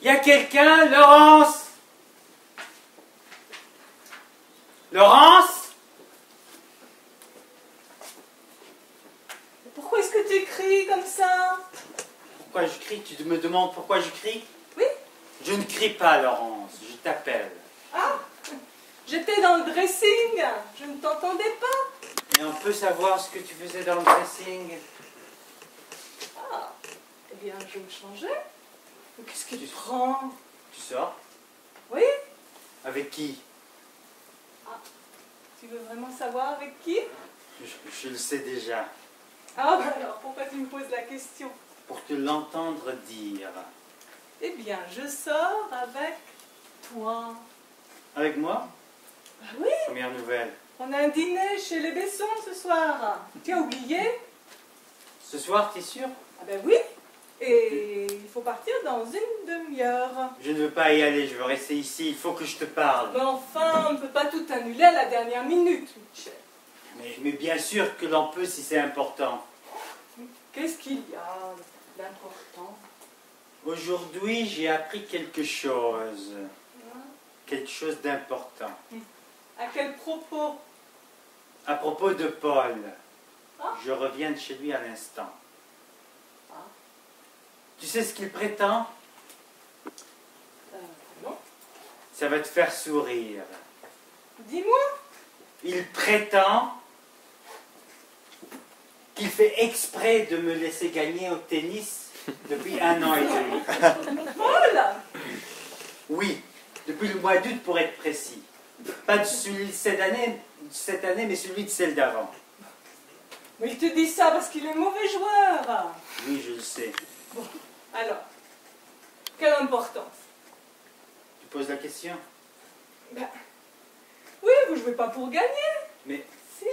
Y a quelqu'un, Laurence? Laurence? Pourquoi est-ce que tu cries comme ça? Pourquoi je crie? Tu me demandes pourquoi je crie? Oui. Je ne crie pas, Laurence. Je t'appelle. Ah, j'étais dans le dressing. Je ne t'entendais pas. Et on peut savoir ce que tu faisais dans le dressing? Ah, eh bien, je me changeais. Qu'est-ce que tu prends? Tu sors? Oui. Avec qui? Ah, tu veux vraiment savoir avec qui? Je le sais déjà. Ah, ben alors, pourquoi tu me poses la question? Pour te l'entendre dire. Eh bien, je sors avec toi. Avec moi? Ah oui, Première nouvelle. on a un dîner chez les Bessons ce soir. Tu as oublié? Ce soir, t'es sûr? Ah ben oui. Et il faut partir dans une demi-heure. Je ne veux pas y aller, je veux rester ici. Il faut que je te parle. Mais enfin, on ne peut pas tout annuler à la dernière minute, Michel. Mais bien sûr que l'on peut si c'est important. Qu'est-ce qu'il y a d'important? Aujourd'hui, j'ai appris quelque chose. Hein? Quelque chose d'important. À quel propos? À propos de Paul. Ah. Je reviens de chez lui à l'instant. Ah. Tu sais ce qu'il prétend? Non. Ça va te faire sourire. Dis-moi. Il prétend qu'il fait exprès de me laisser gagner au tennis depuis 1 an et demi. Paul! Oui, depuis le mois d'août pour être précis. Pas de celui de cette année, mais celui de celle d'avant. Mais il te dit ça parce qu'il est mauvais joueur. Oui, je le sais. Bon, alors, quelle importance? Tu poses la question? Ben, oui, vous jouez pas pour gagner. Mais Si.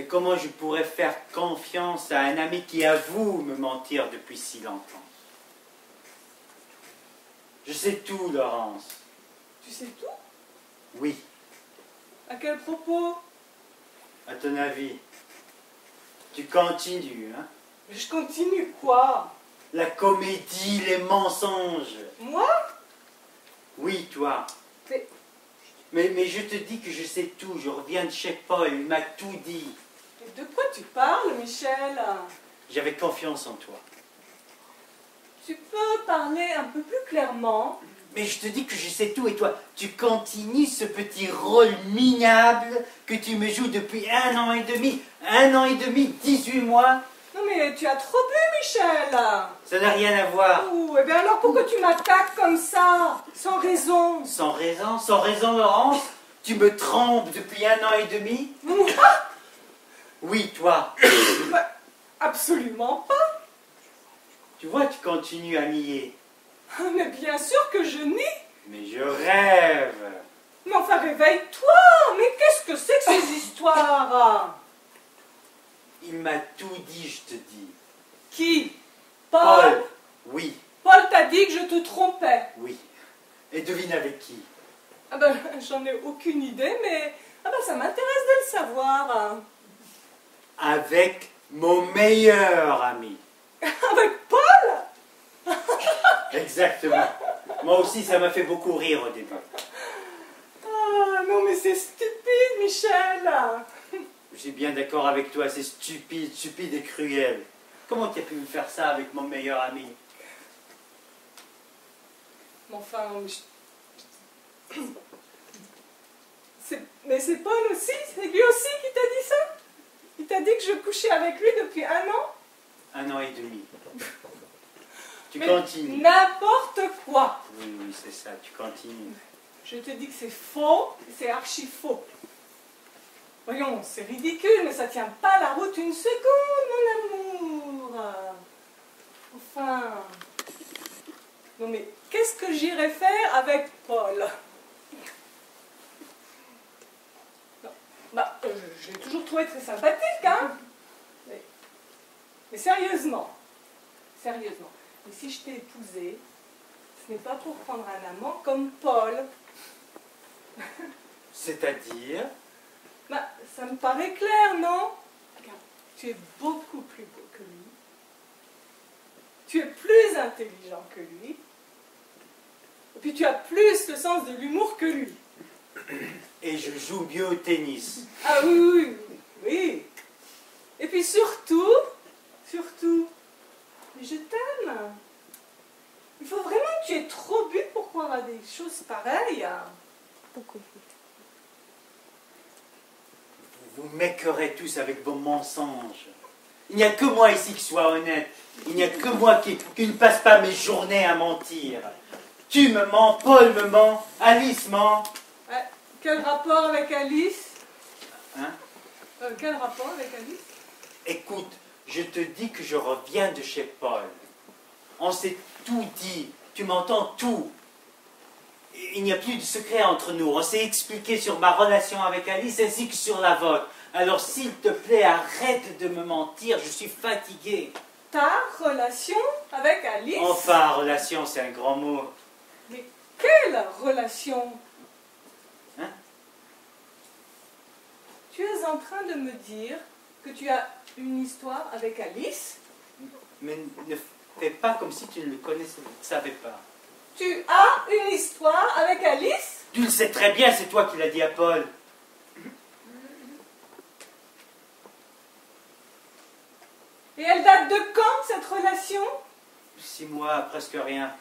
comment je pourrais faire confiance à un ami qui avoue me mentir depuis si longtemps? Je sais tout, Laurence. Tu sais tout? Oui, À quel propos? à ton avis. Tu continues, hein? Mais je continue quoi? La comédie, les mensonges. Moi? Oui, toi. Mais je te dis que je sais tout. Je reviens de chez Paul, il m'a tout dit. Mais de quoi tu parles, Michel? J'avais confiance en toi. Tu peux parler un peu plus clairement? Mais je te dis que je sais tout et toi, tu continues ce petit rôle minable que tu me joues depuis 1 an et demi. 1 an et demi, 18 mois. Non mais tu as trop bu, Michel. Ça n'a rien à voir. Ouh, et bien alors pourquoi tu m'attaques comme ça? Sans raison. Sans raison, Laurence. Tu me trompes depuis 1 an et demi. Moi? Oui, toi. Bah, absolument pas. Tu vois, tu continues à nier. Mais bien sûr que je nie. Mais je rêve. Mais enfin, réveille-toi. Mais qu'est-ce que c'est que ces histoires? Il m'a tout dit, je te dis. Qui? Paul? Oui, Paul t'a dit que je te trompais. oui. Et devine avec qui? Ah ben, j'en ai aucune idée, mais ah ben, ça m'intéresse de le savoir. Avec mon meilleur ami. Avec Paul? Exactement. Moi aussi, ça m'a fait beaucoup rire au début. Ah non, mais c'est stupide, Michel. Je suis bien d'accord avec toi, c'est stupide, stupide et cruel. Comment tu as pu me faire ça avec mon meilleur ami? Mais enfin, mais c'est Paul aussi, c'est lui aussi qui t'a dit ça? Il t'a dit que je couchais avec lui depuis 1 an? 1 an et demi. Tu Mais continues. n'importe quoi. Oui, oui, c'est ça, tu continues. Je te dis que c'est faux, c'est archi faux. Voyons, c'est ridicule, mais ça tient pas la route une seconde, mon amour. Enfin... Non mais, qu'est-ce que j'irais faire avec Paul? Non, bah, je l'ai toujours trouvé très sympathique, hein. Mais sérieusement, mais si je t'ai épousée, ce n'est pas pour prendre un amant comme Paul. C'est-à-dire? Bah, ça me paraît clair, non? Regarde, tu es beaucoup plus beau que lui. Tu es plus intelligent que lui. Et puis tu as plus le sens de l'humour que lui. Et je joue mieux au tennis. Ah oui, oui, oui. Et puis surtout, mais je t'aime. Il faut vraiment que tu aies trop bu pour croire à des choses pareilles. Vous m'écœurez tous avec vos mensonges. Il n'y a que moi ici qui soit honnête. Il n'y a que moi qui ne passe pas mes journées à mentir. Tu me mens, Paul me ment, Alice ment. Quel rapport avec Alice? Hein? Quel rapport avec Alice? Écoute, je te dis que je reviens de chez Paul. On s'est tout dit. Tu m'entends, tout. Il n'y a plus de secret entre nous. On s'est expliqué sur ma relation avec Alice ainsi que sur la vôtre. Alors s'il te plaît, arrête de me mentir. Je suis fatigué. Ta relation avec Alice? Enfin, relation, c'est un grand mot. Mais quelle relation? Hein? Tu es en train de me dire que tu as une histoire avec Alice? Mais ne fais pas comme si tu ne le connaissais, ne savais pas. Tu as une histoire avec Alice? Tu le sais très bien, c'est toi qui l'as dit à Paul. Et elle date de quand, cette relation? 6 mois, presque rien.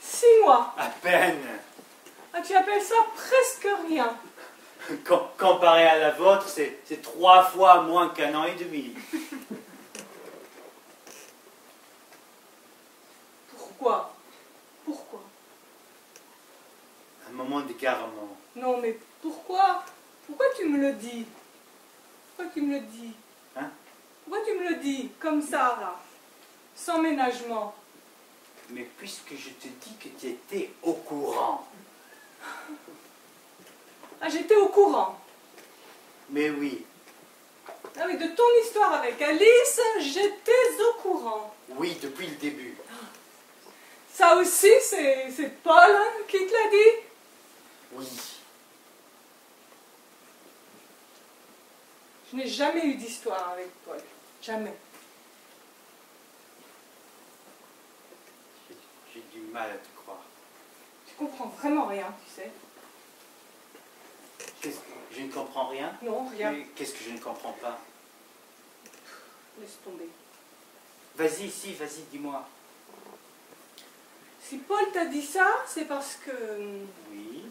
6 mois. À peine. Ah, tu appelles ça presque rien. Comparé à la vôtre, c'est 3 fois moins qu'1 an et demi. Pourquoi? Un moment d'égarement. Non, mais pourquoi? Pourquoi tu me le dis? Pourquoi tu me le dis? Hein? Pourquoi tu me le dis, comme ça, là? Sans ménagement. Mais puisque je te dis que tu étais au courant. Ah, j'étais au courant. Mais oui. Ah oui, de ton histoire avec Alice, j'étais au courant. Oui, depuis le début. Ça aussi, c'est Paul qui te l'a dit? Oui. Je n'ai jamais eu d'histoire avec Paul. Jamais. J'ai du mal à te croire. Tu comprends vraiment rien, tu sais. Je ne comprends rien? Non, rien. Mais qu'est-ce que je ne comprends pas? Laisse tomber. Vas-y, vas-y, dis-moi. Si Paul t'a dit ça, c'est parce que... Oui.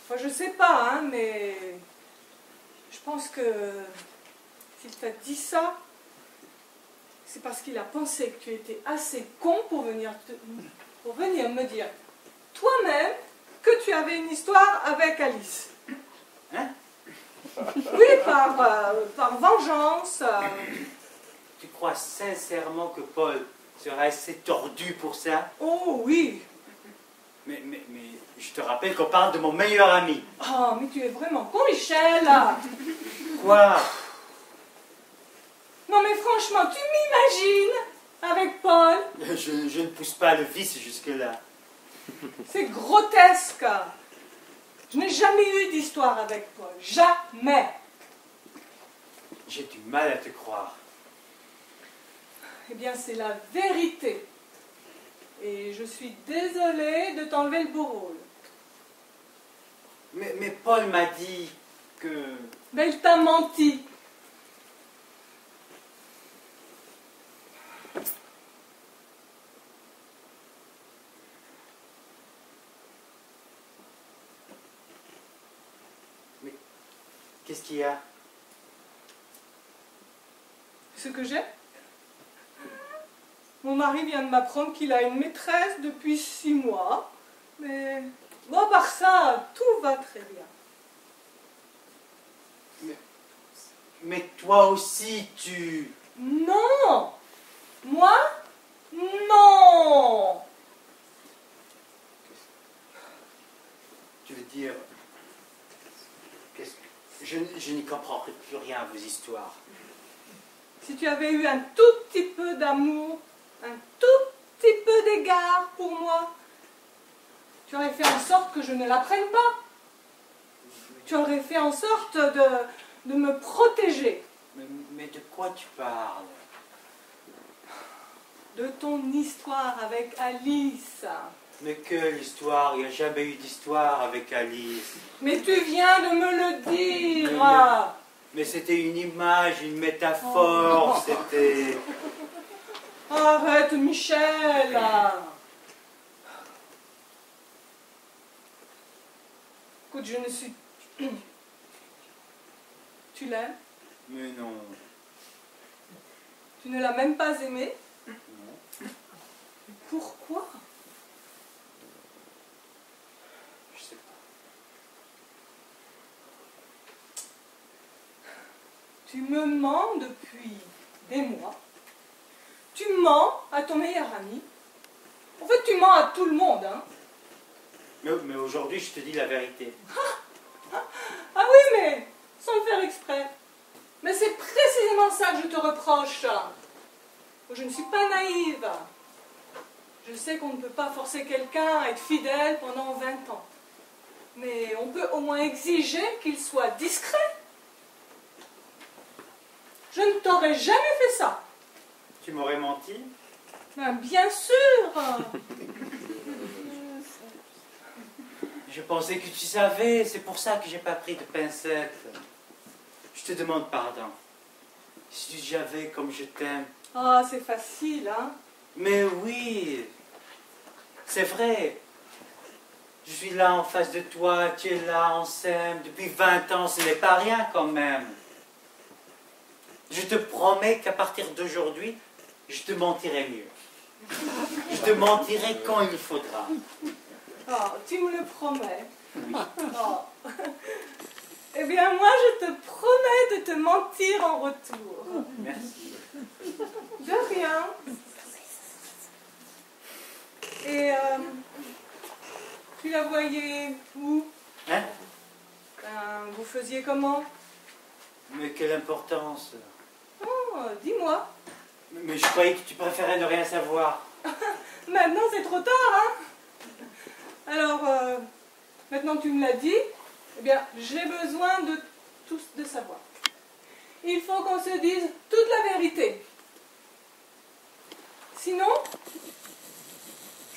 Enfin, je sais pas, hein, mais... Je pense que... S'il t'a dit ça, c'est parce qu'il a pensé que tu étais assez con pour venir me dire toi-même que tu avais une histoire avec Alice. Hein? Oui, par vengeance. Tu crois sincèrement que Paul serait assez tordu pour ça? Oh oui. Mais je te rappelle qu'on parle de mon meilleur ami. Oh, mais tu es vraiment con, Michel. Quoi? Non, mais franchement, tu m'imagines avec Paul? Je ne pousse pas le vice jusque-là. C'est grotesque. Je n'ai jamais eu d'histoire avec Paul. Jamais. J'ai du mal à te croire. Eh bien, c'est la vérité. Et je suis désolée de t'enlever le beau rôle. Mais Paul m'a dit que... Mais il t'a menti. Mais qu'est-ce qu'il y a? Ce que j'ai? Mon mari vient de m'apprendre qu'il a une maîtresse depuis 6 mois. Mais bon, à part ça, tout va très bien. Mais toi aussi, tu... Non! Moi? Non! Tu veux dire... Je n'y comprends plus rien à vos histoires. Si tu avais eu un tout petit peu d'amour, un tout petit peu d'égard pour moi, tu aurais fait en sorte que je ne l'apprenne pas. Tu aurais fait en sorte de me protéger. Mais de quoi tu parles? De ton histoire avec Alice. Mais quelle histoire? Il n'y a jamais eu d'histoire avec Alice. Mais tu viens de me le dire. Mais c'était une image, une métaphore, c'était... Arrête, Michel. Écoute, je ne suis... Tu l'aimes? Mais non. Tu ne l'as même pas aimé? Non. Pourquoi? Je sais pas. Tu me mens depuis des mois. Tu mens à ton meilleur ami. En fait, tu mens à tout le monde, hein. Mais aujourd'hui, je te dis la vérité. Ah oui, mais sans le faire exprès. Mais c'est précisément ça que je te reproche. Je ne suis pas naïve. Je sais qu'on ne peut pas forcer quelqu'un à être fidèle pendant 20 ans. Mais on peut au moins exiger qu'il soit discret. Je ne t'aurais jamais fait ça. Tu m'aurais menti? Ben, bien sûr. Je pensais que tu savais, c'est pour ça que j'ai pas pris de pincettes. Je te demande pardon. Si j'avais comme je t'aime. Ah, c'est facile, hein. Mais oui, c'est vrai. Je suis là en face de toi, tu es là, on s'aime. Depuis 20 ans, ce n'est pas rien quand même. Je te promets qu'à partir d'aujourd'hui, je te mentirai mieux. Je te mentirai quand il faudra. Oh, tu me le promets. Oui. Oh. Eh bien, moi, je te promets de te mentir en retour. Merci. De rien. Et tu la voyais où? Hein? Ben, vous faisiez comment? Mais quelle importance. Oh, dis-moi. Mais je croyais que tu préférais ne rien savoir. Maintenant, c'est trop tard, hein? Alors, maintenant que tu me l'as dit, eh bien, j'ai besoin de tous de savoir. Il faut qu'on se dise toute la vérité. Sinon,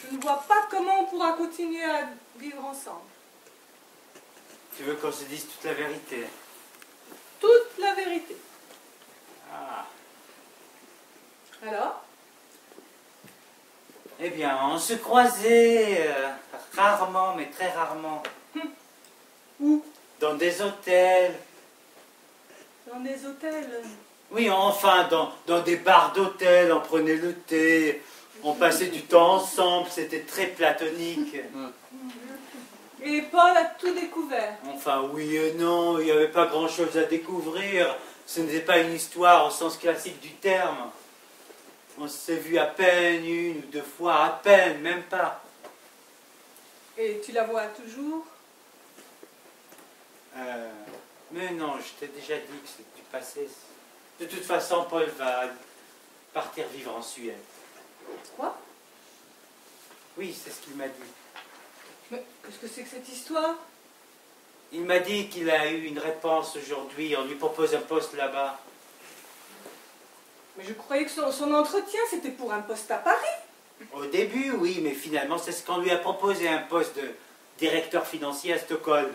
je ne vois pas comment on pourra continuer à vivre ensemble. Tu veux qu'on se dise toute la vérité? Toute la vérité. Ah. Alors? Eh bien, on se croisait rarement, mais très rarement. Où? Dans des hôtels. Dans des hôtels. Oui, enfin, dans des bars d'hôtels, on prenait le thé, on passait du temps ensemble, c'était très platonique. Et Paul a tout découvert. Enfin, oui et non, il n'y avait pas grand-chose à découvrir. Ce n'était pas une histoire au sens classique du terme. On s'est vu à peine, une ou deux fois, à peine, même pas. Et tu la vois toujours? Mais non, je t'ai déjà dit que c'est du passé. De toute façon, Paul va partir vivre en Suède. Quoi? Oui, c'est ce qu'il m'a dit. Mais qu'est-ce que c'est que cette histoire? Il m'a dit qu'il a eu une réponse aujourd'hui, on lui propose un poste là-bas. Mais je croyais que son entretien, c'était pour un poste à Paris. Au début, oui, mais finalement, c'est ce qu'on lui a proposé, un poste de directeur financier à Stockholm.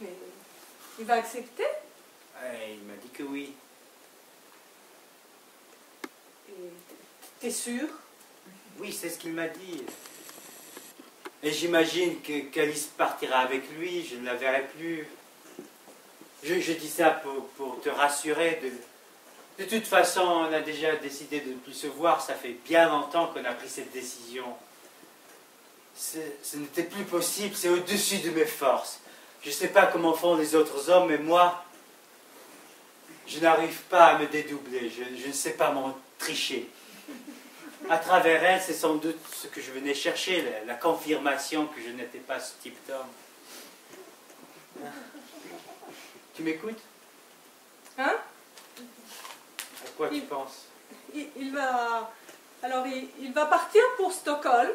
Mais il va accepter? Il m'a dit que oui. Et t'es sûr? Oui, c'est ce qu'il m'a dit. Et j'imagine qu'Alice partira avec lui, je ne la verrai plus. Je dis ça pour te rassurer. De toute façon, on a déjà décidé de ne plus se voir, ça fait bien longtemps qu'on a pris cette décision. Ce n'était plus possible, c'est au-dessus de mes forces. Je ne sais pas comment font les autres hommes, mais moi, je n'arrive pas à me dédoubler, je ne sais pas m'en tricher. À travers elle, c'est sans doute ce que je venais chercher, la confirmation que je n'étais pas ce type d'homme. Tu m'écoutes? Hein? À quoi tu penses? Il va... Alors, il va partir pour Stockholm.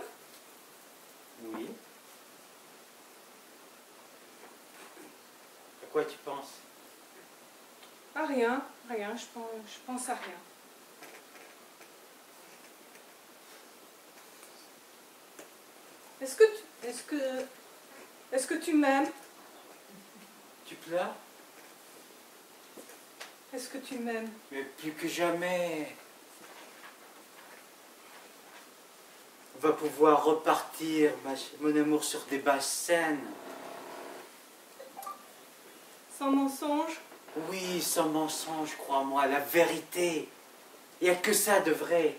Oui. À quoi tu penses? Ah, rien, rien, je pense à rien. Est-ce que tu m'aimes? Tu pleures? Est-ce que tu m'aimes? Mais plus que jamais. On va pouvoir repartir, mon amour, sur des bases saines. Sans mensonge? Oui, sans mensonge, crois-moi, la vérité. Il n'y a que ça de vrai.